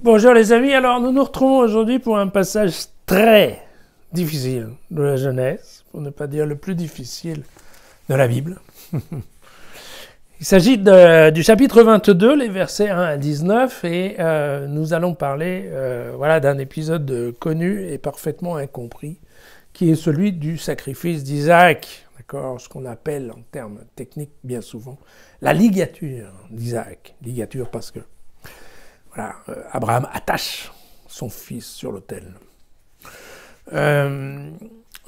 Bonjour les amis, alors nous nous retrouvons aujourd'hui pour un passage très difficile de la Genèse, pour ne pas dire le plus difficile de la Bible. Il s'agit du chapitre 22, les versets 1 à 19, et nous allons parler d'un épisode connu et parfaitement incompris, qui est celui du sacrifice d'Isaac, d'accord, ce qu'on appelle en termes techniques bien souvent la ligature d'Isaac. Ligature parce que Abraham attache son fils sur l'autel.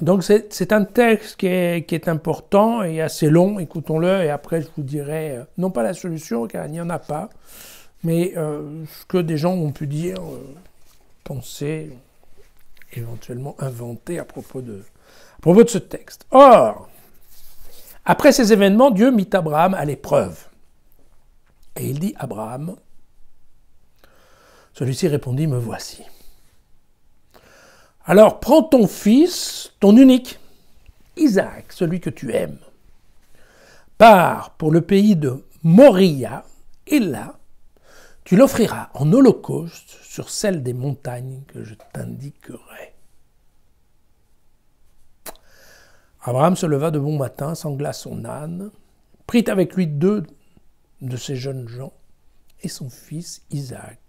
Donc c'est un texte qui est important et assez long, écoutons-le, et après je vous dirai, non pas la solution, car il n'y en a pas, mais ce que des gens ont pu dire, penser, éventuellement inventer à propos de ce texte. Or, après ces événements, Dieu mit Abraham à l'épreuve. Et il dit, Abraham, celui-ci répondit, me voici. Alors prends ton fils, ton unique, Isaac, celui que tu aimes, pars pour le pays de Moria, et là, tu l'offriras en holocauste sur celle des montagnes que je t'indiquerai. Abraham se leva de bon matin, sangla son âne, prit avec lui 2 de ses jeunes gens et son fils Isaac.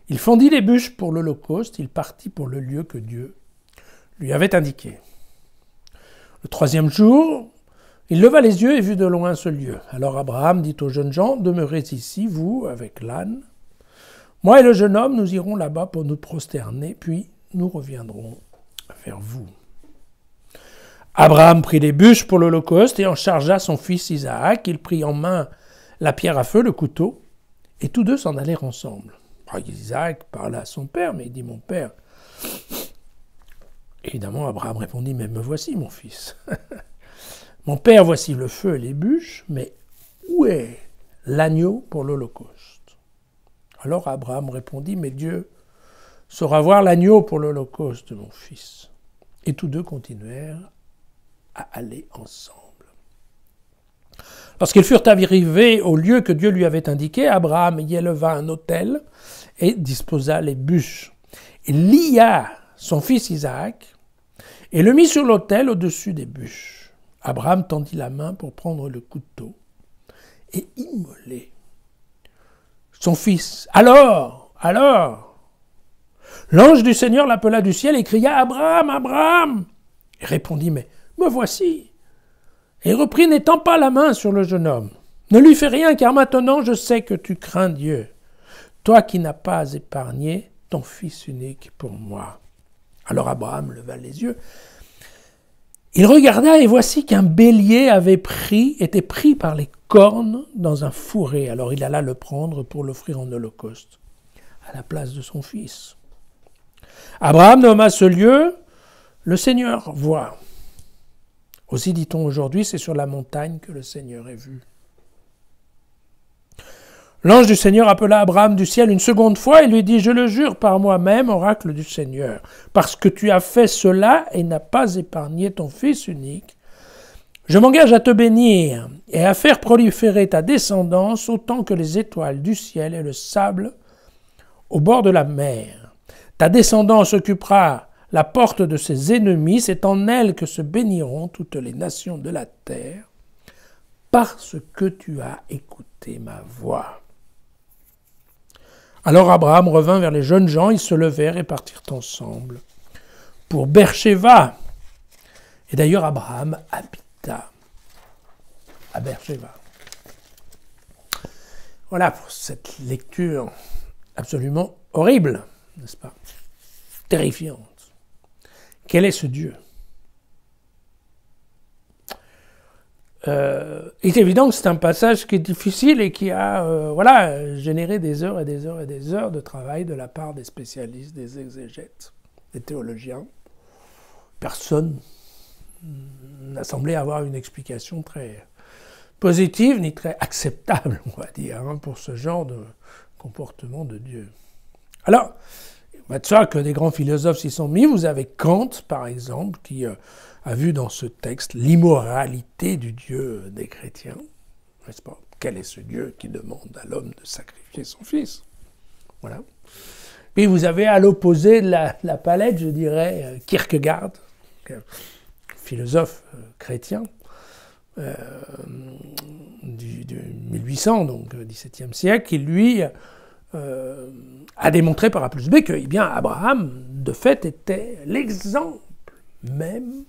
Il fendit les bûches pour l'holocauste, il partit pour le lieu que Dieu lui avait indiqué. Le 3e jour, il leva les yeux et vit de loin ce lieu. Alors Abraham dit aux jeunes gens, « Demeurez ici, vous, avec l'âne. Moi et le jeune homme, nous irons là-bas pour nous prosterner, puis nous reviendrons vers vous. » Abraham prit les bûches pour l'holocauste et en chargea son fils Isaac. Il prit en main la pierre à feu, le couteau, et tous deux s'en allèrent ensemble. Isaac parla à son père, mais il dit « Mon père ». Évidemment, Abraham répondit « Mais me voici, mon fils. Mon père, voici le feu et les bûches, mais où est l'agneau pour l'holocauste » Alors Abraham répondit « Mais Dieu saura voir l'agneau pour l'holocauste, mon fils. » Et tous deux continuèrent à aller ensemble. Lorsqu'ils furent arrivés au lieu que Dieu lui avait indiqué, Abraham y éleva un autel et disposa les bûches. Il lia son fils Isaac et le mit sur l'autel au-dessus des bûches. Abraham tendit la main pour prendre le couteau et immoler son fils. Alors, l'ange du Seigneur l'appela du ciel et cria « Abraham, Abraham !» Il répondit « Mais me voici !» Et reprit n'étant pas la main sur le jeune homme. « Ne lui fais rien, car maintenant je sais que tu crains Dieu, toi qui n'as pas épargné ton fils unique pour moi. » Alors Abraham leva les yeux. Il regarda et voici qu'un bélier était pris par les cornes dans un fourré. Alors il alla le prendre pour l'offrir en holocauste, à la place de son fils. Abraham nomma ce lieu « Le Seigneur voit ». Aussi dit-on aujourd'hui, c'est sur la montagne que le Seigneur est vu. L'ange du Seigneur appela Abraham du ciel une seconde fois et lui dit « Je le jure par moi-même, oracle du Seigneur, parce que tu as fait cela et n'as pas épargné ton fils unique, je m'engage à te bénir et à faire proliférer ta descendance autant que les étoiles du ciel et le sable au bord de la mer. Ta descendance occupera la porte de ses ennemis, c'est en elle que se béniront toutes les nations de la terre, parce que tu as écouté ma voix. » Alors Abraham revint vers les jeunes gens, ils se levèrent et partirent ensemble pour Beersheba. Et d'ailleurs Abraham habita à Beersheba. Voilà pour cette lecture absolument horrible, n'est-ce pas? Terrifiante. Quel est ce Dieu? Il est évident que c'est un passage qui est difficile et qui a généré des heures et des heures et des heures de travail de la part des spécialistes, des exégètes, des théologiens. Personne n'a semblé avoir une explication très positive ni très acceptable, on va dire, pour ce genre de comportement de Dieu. Alors, il va de soi que des grands philosophes s'y sont mis. Vous avez Kant, par exemple, qui a vu dans ce texte l'immoralité du Dieu des chrétiens. N'est-ce pas? Quel est ce Dieu qui demande à l'homme de sacrifier son fils? Voilà. Puis vous avez à l'opposé de la palette, je dirais, Kierkegaard, philosophe chrétien du 1800, donc XVIIe siècle, qui lui a démontré par A plus B que bien, Abraham, de fait, était l'exemple même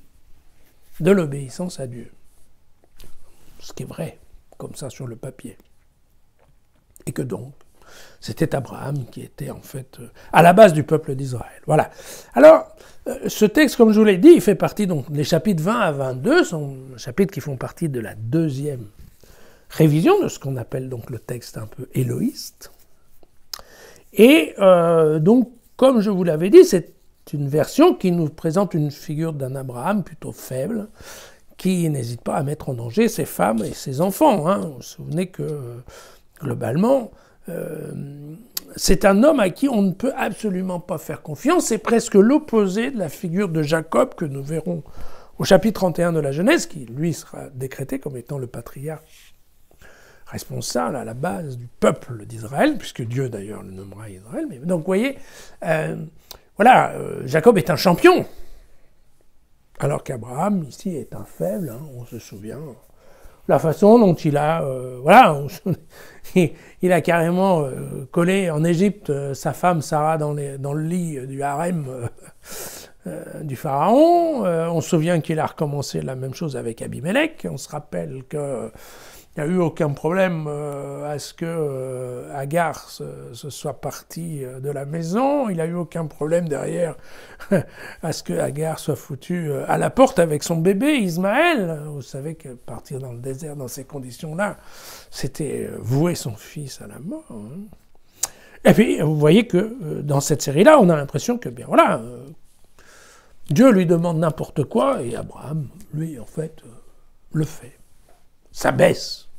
de l'obéissance à Dieu. Ce qui est vrai, comme ça sur le papier. Et que donc, c'était Abraham qui était en fait à la base du peuple d'Israël. Voilà. Alors, ce texte, comme je vous l'ai dit, il fait partie donc des chapitres 20 à 22, sont chapitres qui font partie de la deuxième révision de ce qu'on appelle donc le texte un peu éloïste. Et donc, comme je vous l'avais dit, c'est une version qui nous présente une figure d'un Abraham plutôt faible, qui n'hésite pas à mettre en danger ses femmes et ses enfants. Hein. Vous vous souvenez que, globalement, c'est un homme à qui on ne peut absolument pas faire confiance. C'est presque l'opposé de la figure de Jacob que nous verrons au chapitre 31 de la Genèse, qui, lui, sera décrété comme étant le patriarche responsable à la base du peuple d'Israël, puisque Dieu, d'ailleurs, le nommera Israël. Mais, donc, vous voyez, Jacob est un champion, alors qu'Abraham, ici, est un faible, hein, on se souvient. La façon dont il a, il a carrément collé en Égypte sa femme Sarah dans le lit du harem du pharaon. On se souvient qu'il a recommencé la même chose avec Abimelech. On se rappelle que il n'y a eu aucun problème à ce que Agar se soit partie de la maison. Il n'y a eu aucun problème derrière à ce que Agar soit foutue à la porte avec son bébé Ismaël. Vous savez que partir dans le désert dans ces conditions-là, c'était vouer son fils à la mort. Hein. Et puis, vous voyez que dans cette série-là, on a l'impression que, bien voilà, Dieu lui demande n'importe quoi et Abraham, lui, en fait, le fait. S'abaisse,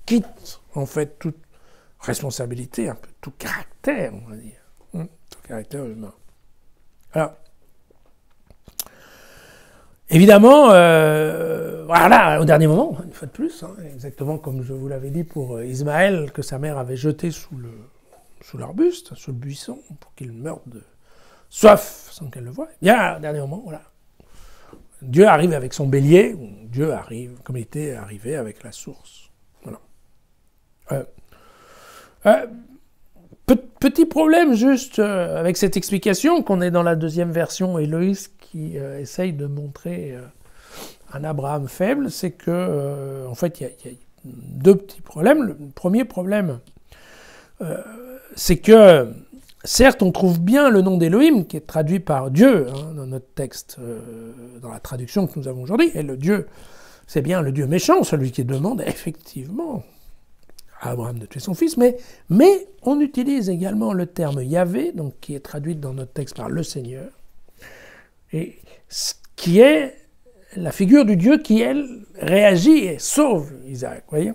quitte en fait toute responsabilité, un peu tout caractère, on va dire, tout caractère humain. Alors, évidemment, voilà, au dernier moment, une fois de plus, hein, exactement comme je vous l'avais dit pour Ismaël, que sa mère avait jeté sous l'arbuste, sous le buisson, pour qu'il meure de soif sans qu'elle le voie. Bien, au dernier moment, voilà. Dieu arrive avec son bélier, ou Dieu arrive, comme il était arrivé avec la source. Voilà. Petit problème juste avec cette explication, qu'on est dans la deuxième version éloïste qui essaye de montrer un Abraham faible, c'est que, en fait, il y a deux petits problèmes. Le premier problème, c'est que certes, on trouve bien le nom d'Élohim, qui est traduit par Dieu, hein, dans notre texte, dans la traduction que nous avons aujourd'hui. Et le Dieu, c'est bien le Dieu méchant, celui qui demande effectivement à Abraham de tuer son fils. Mais on utilise également le terme Yahvé, donc, qui est traduit dans notre texte par le Seigneur, et qui est la figure du Dieu qui, elle, réagit et sauve Isaac. Voyez.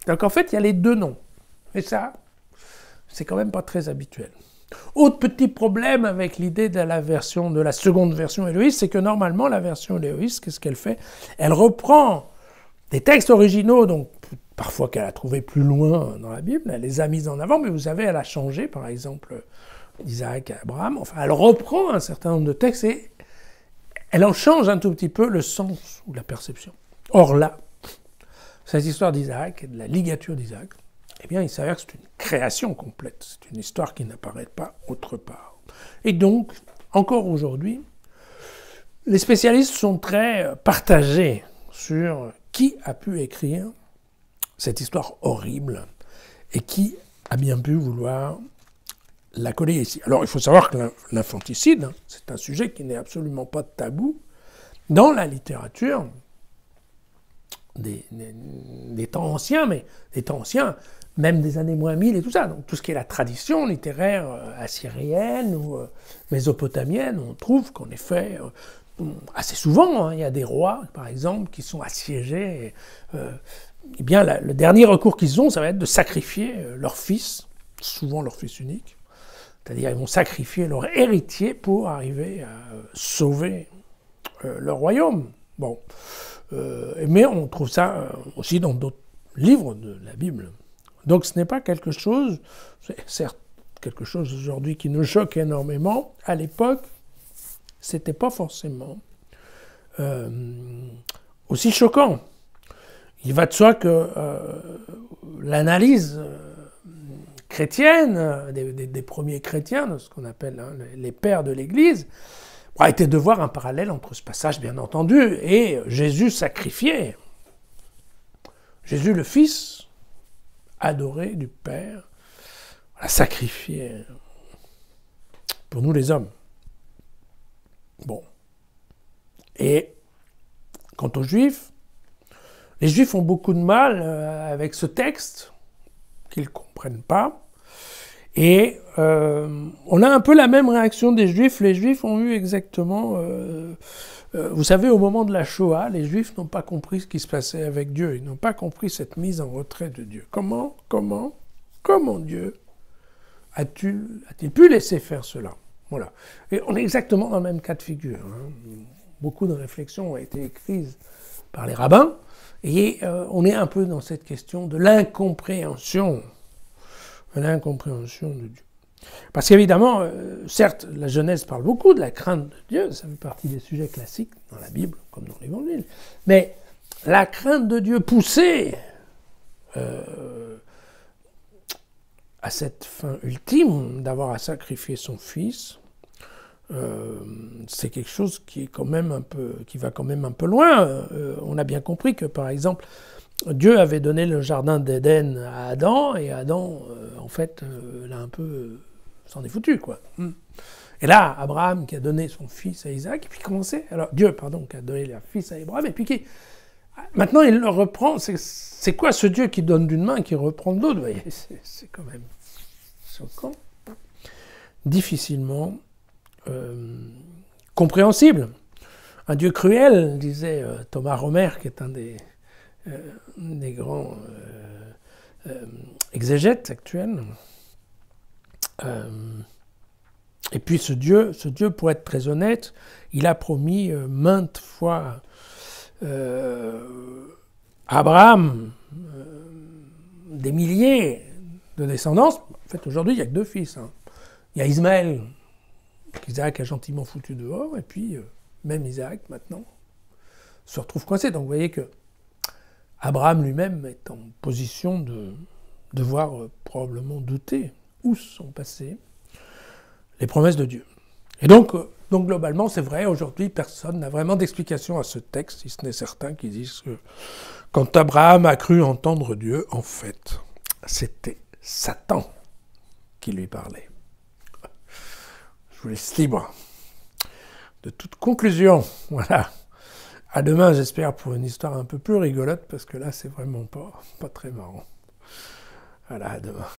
Donc en fait, il y a les deux noms. Et ça, c'est quand même pas très habituel. Autre petit problème avec l'idée de la seconde version éloïste, c'est que normalement la version éloïste, qu'est-ce qu'elle fait? Elle reprend des textes originaux, donc parfois qu'elle a trouvé plus loin dans la Bible, elle les a mis en avant, mais vous savez, elle a changé, par exemple, d'Isaac à Abraham. Enfin, elle reprend un certain nombre de textes et elle en change un tout petit peu le sens ou la perception. Or là, cette histoire d'Isaac et de la ligature d'Isaac, eh bien, il s'avère que c'est une création complète. C'est une histoire qui n'apparaît pas autre part. Et donc, encore aujourd'hui, les spécialistes sont très partagés sur qui a pu écrire cette histoire horrible et qui a bien pu vouloir la coller ici. Alors, il faut savoir que l'infanticide, c'est un sujet qui n'est absolument pas tabou dans la littérature des temps anciens, mais des temps anciens, même des années moins 1000 et tout ça. Donc tout ce qui est la tradition littéraire assyrienne ou mésopotamienne, on trouve qu'en effet, assez souvent, il y a des rois, par exemple, qui sont assiégés. Eh bien, le dernier recours qu'ils ont, ça va être de sacrifier leur fils, souvent leur fils unique. C'est-à-dire ils vont sacrifier leur héritier pour arriver à sauver leur royaume. Bon. Mais on trouve ça aussi dans d'autres livres de la Bible. Donc ce n'est pas quelque chose, c'est certes quelque chose aujourd'hui qui nous choque énormément, à l'époque, c'était pas forcément aussi choquant. Il va de soi que l'analyse chrétienne, des premiers chrétiens, de ce qu'on appelle les pères de l'Église, a été de voir un parallèle entre ce passage, bien entendu, et Jésus sacrifié. Jésus, le Fils, adoré du Père, sacrifié pour nous les hommes. Bon. Et quant aux Juifs, les Juifs ont beaucoup de mal avec ce texte, qu'ils ne comprennent pas. Et on a un peu la même réaction des Juifs. Les Juifs ont eu exactement... vous savez, au moment de la Shoah, les Juifs n'ont pas compris ce qui se passait avec Dieu. Ils n'ont pas compris cette mise en retrait de Dieu. Comment Dieu a-t-il pu laisser faire cela? Voilà. Et on est exactement dans le même cas de figure. Hein. Beaucoup de réflexions ont été écrites par les rabbins. Et on est un peu dans cette question de l'incompréhension de Dieu. Parce qu'évidemment, certes, la Genèse parle beaucoup de la crainte de Dieu, ça fait partie des sujets classiques dans la Bible, comme dans l'Évangile, mais la crainte de Dieu poussée à cette fin ultime d'avoir à sacrifier son Fils, c'est quelque chose qui va quand même un peu loin. On a bien compris que, par exemple, Dieu avait donné le jardin d'Éden à Adam, et Adam, en fait, là un peu, s'en est foutu, quoi. Et là, Abraham qui a donné son fils à Isaac, et puis Dieu, qui a donné le fils à Abraham, et puis maintenant il le reprend. C'est quoi ce Dieu qui donne d'une main et qui reprend de l'autre? Vous voyez, c'est quand même choquant, difficilement compréhensible. Un Dieu cruel, disait Thomas Romer, qui est un des grands exégètes actuels. Et puis ce Dieu, pour être très honnête, il a promis maintes fois à Abraham des milliers de descendance. En fait, aujourd'hui, il n'y a que 2 fils. Hein. Il y a Ismaël, qu'Isaac a gentiment foutu dehors, et puis même Isaac, maintenant, se retrouve coincé. Donc vous voyez que Abraham lui-même est en position de devoir probablement douter où sont passées les promesses de Dieu. Et donc globalement, c'est vrai, aujourd'hui, personne n'a vraiment d'explication à ce texte, si ce n'est certains qui disent que quand Abraham a cru entendre Dieu, en fait, c'était Satan qui lui parlait. Je vous laisse libre de toute conclusion. Voilà. À demain, j'espère, pour une histoire un peu plus rigolote, parce que là, c'est vraiment pas très marrant. Voilà, à demain.